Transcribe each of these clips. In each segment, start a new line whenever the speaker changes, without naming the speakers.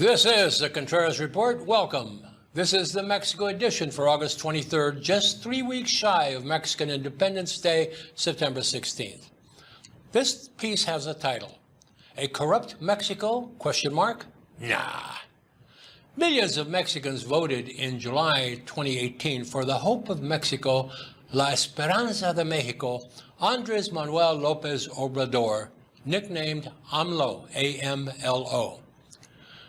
This is the Contreras Report. Welcome. This is the Mexico edition for August 23rd, just 3 weeks shy of Mexican Independence Day, September 16th. This piece has a title, A Corrupt Mexico? ? Nah. Millions of Mexicans voted in July 2018 for the hope of Mexico, La Esperanza de Mexico, Andres Manuel Lopez Obrador, nicknamed AMLO, A-M-L-O.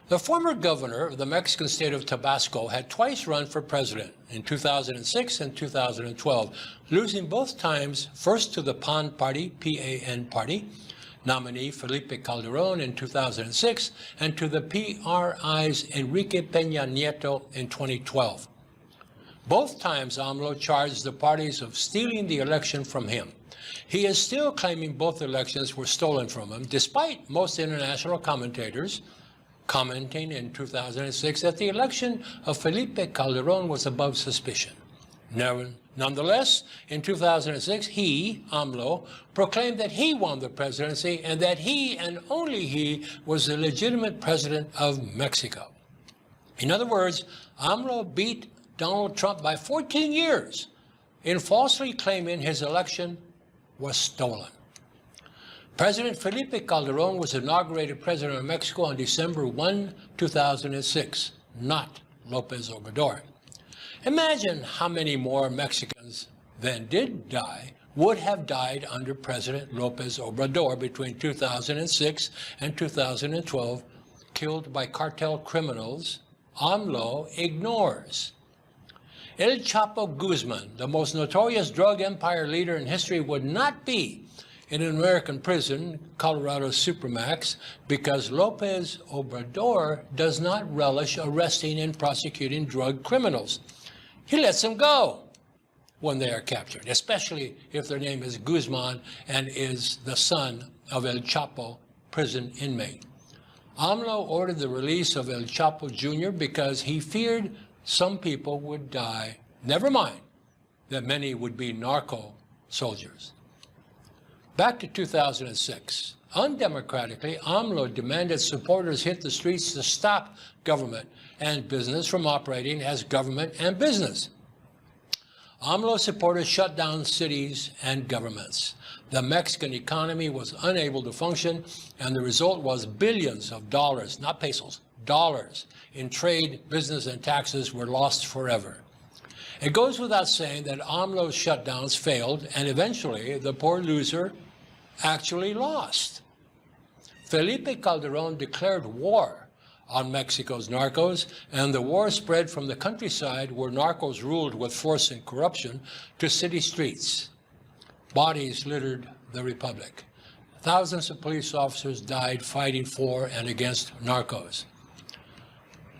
The former governor of the Mexican state of Tabasco had twice run for president, in 2006 and 2012, losing both times, first to the PAN party, P-A-N party, nominee Felipe Calderon in 2006, and to the PRI's Enrique Pena Nieto in 2012. Both times AMLO charged the parties of stealing the election from him. He is still claiming both elections were stolen from him, despite most international commentators commenting in 2006 that the election of Felipe Calderon was above suspicion. Nonetheless, in 2006, he, AMLO, proclaimed that he won the presidency and that he and only he was the legitimate president of Mexico. In other words, AMLO beat Donald Trump by 14 years in falsely claiming his election was stolen. President Felipe Calderon was inaugurated president of Mexico on December 1, 2006, not Lopez Obrador. Imagine how many more Mexicans than did die would have died under President Lopez Obrador between 2006 and 2012, killed by cartel criminals AMLO ignores. El Chapo Guzman, the most notorious drug empire leader in history, would not be in an American prison, Colorado's SuperMax, because Lopez Obrador does not relish arresting and prosecuting drug criminals. He lets them go when they are captured, especially if their name is Guzman and is the son of El Chapo prison inmate. AMLO ordered the release of El Chapo Jr. because he feared some people would die, never mind that many would be narco soldiers. Back to 2006. Undemocratically, AMLO demanded supporters hit the streets to stop government and business from operating as government and business. AMLO supporters shut down cities and governments. The Mexican economy was unable to function, and the result was billions of dollars, not pesos, dollars in trade, business, and taxes were lost forever. It goes without saying that AMLO's shutdowns failed, and eventually the poor loser actually lost. Felipe Calderon declared war on Mexico's narcos, and the war spread from the countryside where narcos ruled with force and corruption to city streets. Bodies littered the republic. Thousands of police officers died fighting for and against narcos.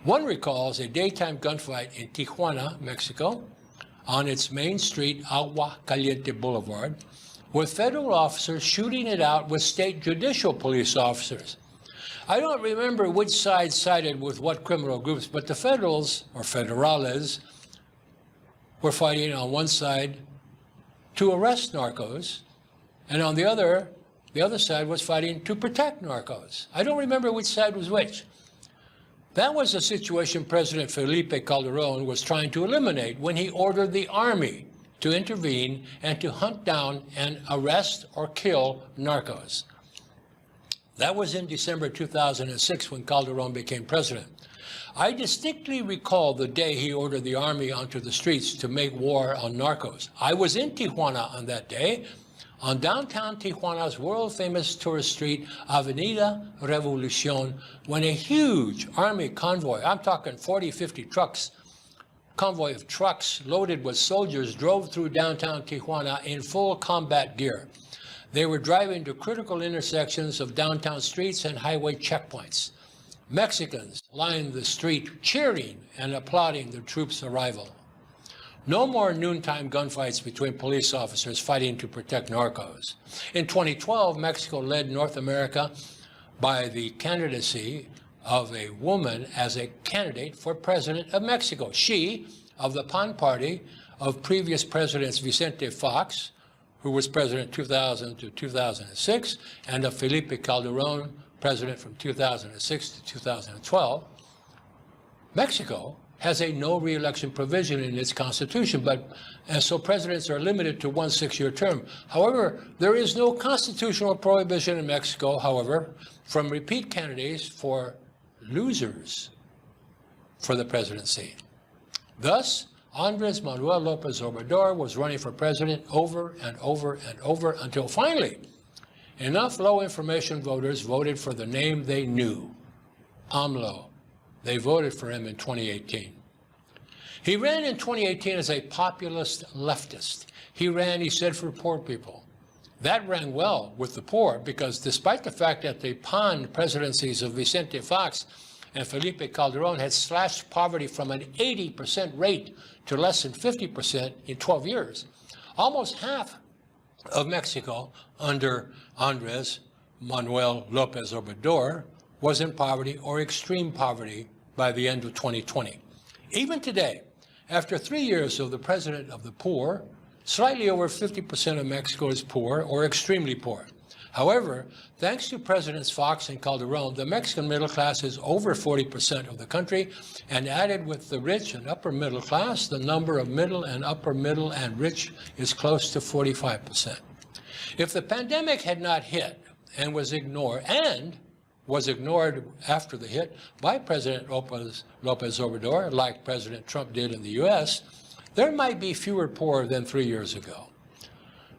One recalls a daytime gunfight in Tijuana, Mexico, on its main street, Agua Caliente Boulevard, with federal officers shooting it out with state judicial police officers. I don't remember which side sided with what criminal groups, but the federals, or federales, were fighting on one side to arrest narcos, and on the other side was fighting to protect narcos. I don't remember which side was which. That was the situation President Felipe Calderon was trying to eliminate when he ordered the army to intervene and to hunt down and arrest or kill narcos. That was in December 2006 when Calderon became president. I distinctly recall the day he ordered the army onto the streets to make war on narcos. I was in Tijuana on that day, on downtown Tijuana's world-famous tourist street, Avenida Revolucion, when a huge army convoy, I'm talking 40, 50 trucks, convoy of trucks loaded with soldiers drove through downtown Tijuana in full combat gear. They were driving to critical intersections of downtown streets and highway checkpoints. Mexicans lined the street cheering and applauding the troops' arrival. No more noontime gunfights between police officers fighting to protect narcos. In 2012, Mexico led North America by the candidacy of a woman as a candidate for president of Mexico. She, of the PAN party of previous presidents Vicente Fox, who was president 2000 to 2006, and of Felipe Calderon, president from 2006 to 2012, Mexico has a no re-election provision in its constitution, and so presidents are limited to one 6-year term. However, there is no constitutional prohibition in Mexico, however, from repeat candidates for losers for the presidency. Thus, Andres Manuel Lopez Obrador was running for president over and over and over until finally enough low-information voters voted for the name they knew, AMLO. They voted for him in 2018. He ran in 2018 as a populist leftist. He said, for poor people. That rang well with the poor because despite the fact that the pawned presidencies of Vicente Fox and Felipe Calderon had slashed poverty from an 80% rate to less than 50% in 12 years, almost half of Mexico under Andres Manuel Lopez Obrador was in poverty or extreme poverty by the end of 2020. Even today, after 3 years of the president of the poor, slightly over 50% of Mexico is poor or extremely poor. However, thanks to Presidents Fox and Calderon, the Mexican middle class is over 40% of the country, and added with the rich and upper middle class, the number of middle and upper middle and rich is close to 45%. If the pandemic had not hit and was ignored after the hit by President Lopez Obrador, like President Trump did in the U.S., there might be fewer poor than 3 years ago.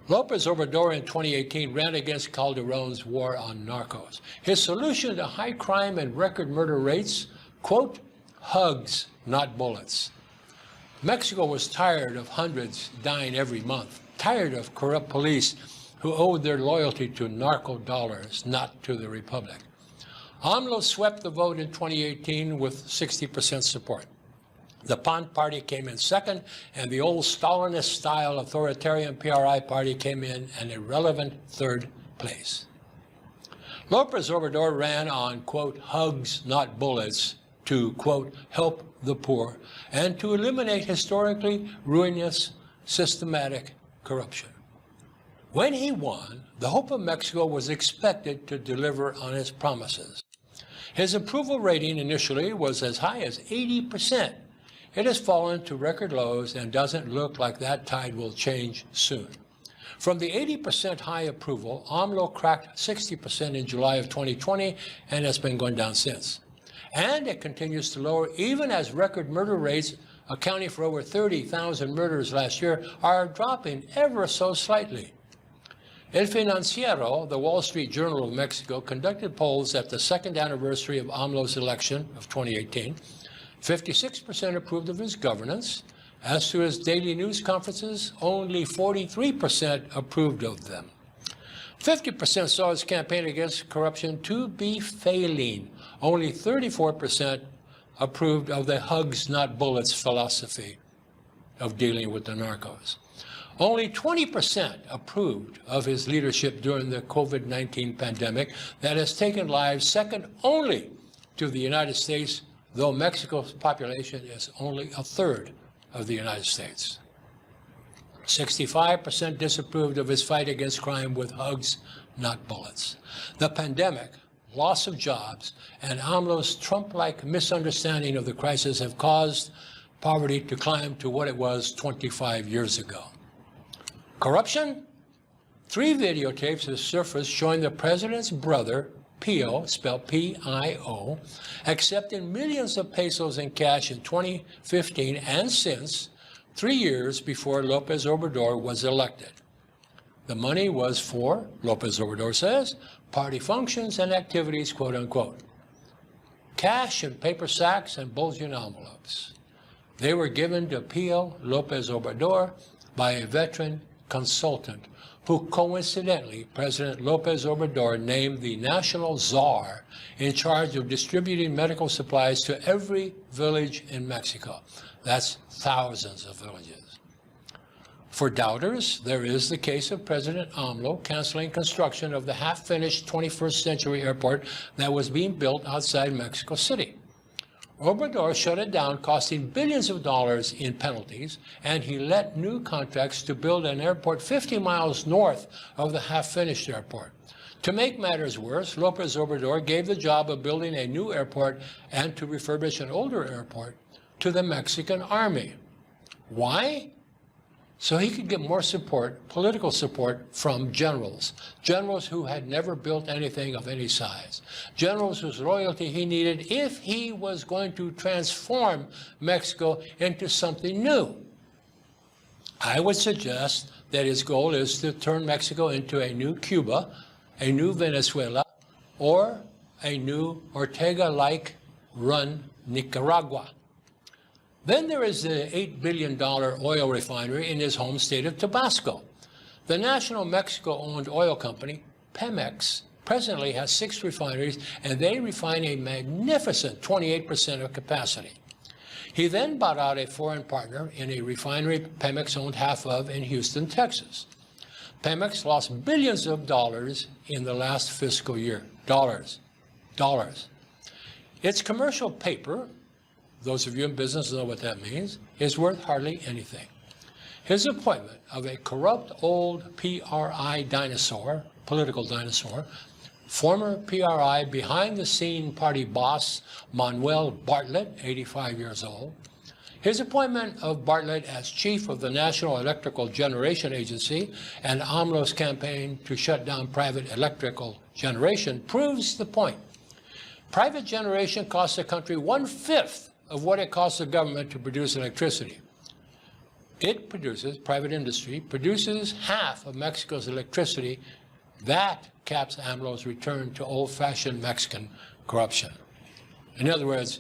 Lopez Obrador in 2018 ran against Calderon's war on narcos. His solution to high crime and record murder rates, quote, hugs, not bullets. Mexico was tired of hundreds dying every month, tired of corrupt police who owed their loyalty to narco dollars, not to the republic. AMLO swept the vote in 2018 with 60% support. The PAN party came in second, and the old Stalinist-style authoritarian PRI party came in an irrelevant third place. Lopez Obrador ran on, quote, hugs, not bullets, to, quote, help the poor, and to eliminate historically ruinous, systematic corruption. When he won, the hope of Mexico was expected to deliver on his promises. His approval rating initially was as high as 80%. It has fallen to record lows and doesn't look like that tide will change soon. From the 80% high approval, AMLO cracked 60% in July of 2020 and has been going down since. And it continues to lower even as record murder rates, accounting for over 30,000 murders last year, are dropping ever so slightly. El Financiero, the Wall Street Journal of Mexico, conducted polls at the second anniversary of AMLO's election of 2018. 56% approved of his governance. As to his daily news conferences, only 43% approved of them. 50% saw his campaign against corruption to be failing. Only 34% approved of the hugs, not bullets philosophy of dealing with the narcos. Only 20% approved of his leadership during the COVID-19 pandemic that has taken lives second only to the United States, though Mexico's population is only a third of the United States. 65% disapproved of his fight against crime with hugs, not bullets. The pandemic, loss of jobs, and AMLO's Trump-like misunderstanding of the crisis have caused poverty to climb to what it was 25 years ago. Corruption? 3 videotapes have surfaced showing the president's brother, Pio, spelled P-I-O, accepting millions of pesos in cash in 2015 and since, 3 years before Lopez Obrador was elected. The money was for, Lopez Obrador says, party functions and activities, quote unquote. Cash in paper sacks and bulging envelopes. They were given to Pio Lopez Obrador by a veteran consultant who coincidentally President Lopez Obrador named the national czar in charge of distributing medical supplies to every village in Mexico. That's thousands of villages. For doubters, there is the case of President AMLO canceling construction of the half-finished 21st century airport that was being built outside Mexico City. Obrador shut it down, costing billions of dollars in penalties, and he let new contracts to build an airport 50 miles north of the half-finished airport. To make matters worse, Lopez Obrador gave the job of building a new airport and to refurbish an older airport to the Mexican army. Why? So he could get more support, political support, from generals who had never built anything of any size, generals whose loyalty he needed if he was going to transform Mexico into something new. I would suggest that his goal is to turn Mexico into a new Cuba, a new Venezuela, or a new Ortega-like run Nicaragua. Then there is the $8 billion oil refinery in his home state of Tabasco. The national Mexico-owned oil company, Pemex, presently has 6 refineries, and they refine a magnificent 28% of capacity. He then bought out a foreign partner in a refinery Pemex owned half of in Houston, Texas. Pemex lost billions of dollars in the last fiscal year. Dollars. Its commercial paper, those of you in business know what that means, is worth hardly anything. His appointment of a corrupt old PRI dinosaur, political dinosaur, former PRI behind-the-scene party boss Manuel Bartlett, 85 years old, his appointment of Bartlett as chief of the National Electrical Generation Agency and AMLO's campaign to shut down private electrical generation proves the point. Private generation costs the country 1/5 of what it costs the government to produce electricity. It produces, private industry, produces half of Mexico's electricity. That caps AMLO's return to old-fashioned Mexican corruption. In other words,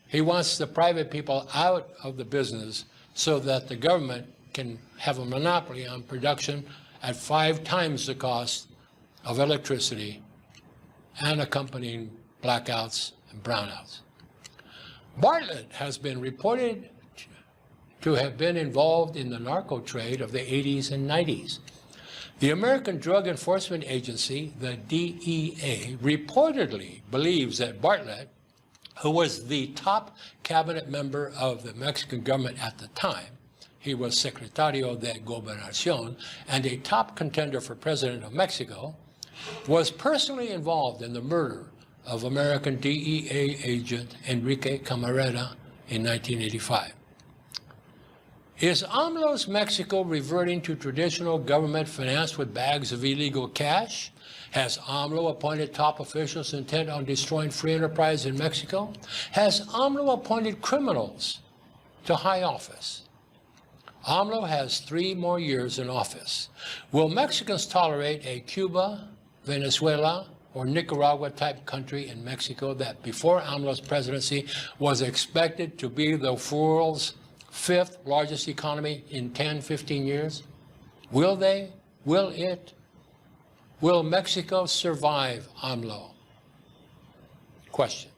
he wants the private people out of the business so that the government can have a monopoly on production at 5 times the cost of electricity and accompanying blackouts and brownouts. Bartlett has been reported to have been involved in the narco trade of the 80s and 90s. The American Drug Enforcement Agency, the DEA, reportedly believes that Bartlett, who was the top cabinet member of the Mexican government at the time, he was Secretario de Gobernación and a top contender for president of Mexico, was personally involved in the murder of American DEA agent Enrique Camarena in 1985. Is AMLO's Mexico reverting to traditional government finance with bags of illegal cash? Has AMLO appointed top officials intent on destroying free enterprise in Mexico? Has AMLO appointed criminals to high office? AMLO has 3 more years in office. Will Mexicans tolerate a Cuba, Venezuela, or Nicaragua-type country in Mexico that before AMLO's presidency was expected to be the world's 5th largest economy in 10, 15 years? Will they? Will it? Will Mexico survive AMLO? Question.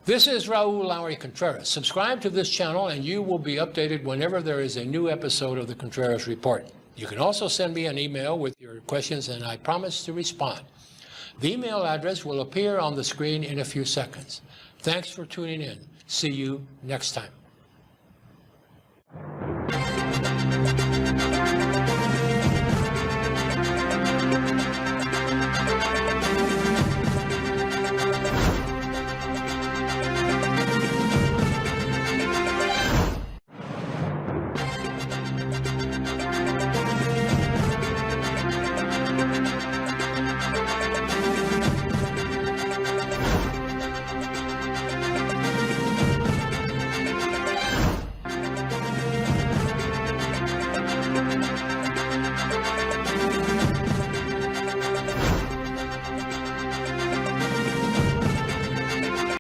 This is Raul Lowry Contreras. Subscribe to this channel and you will be updated whenever there is a new episode of the Contreras Report. You can also send me an email with your questions and I promise to respond. The email address will appear on the screen in a few seconds. Thanks for tuning in. See you next time.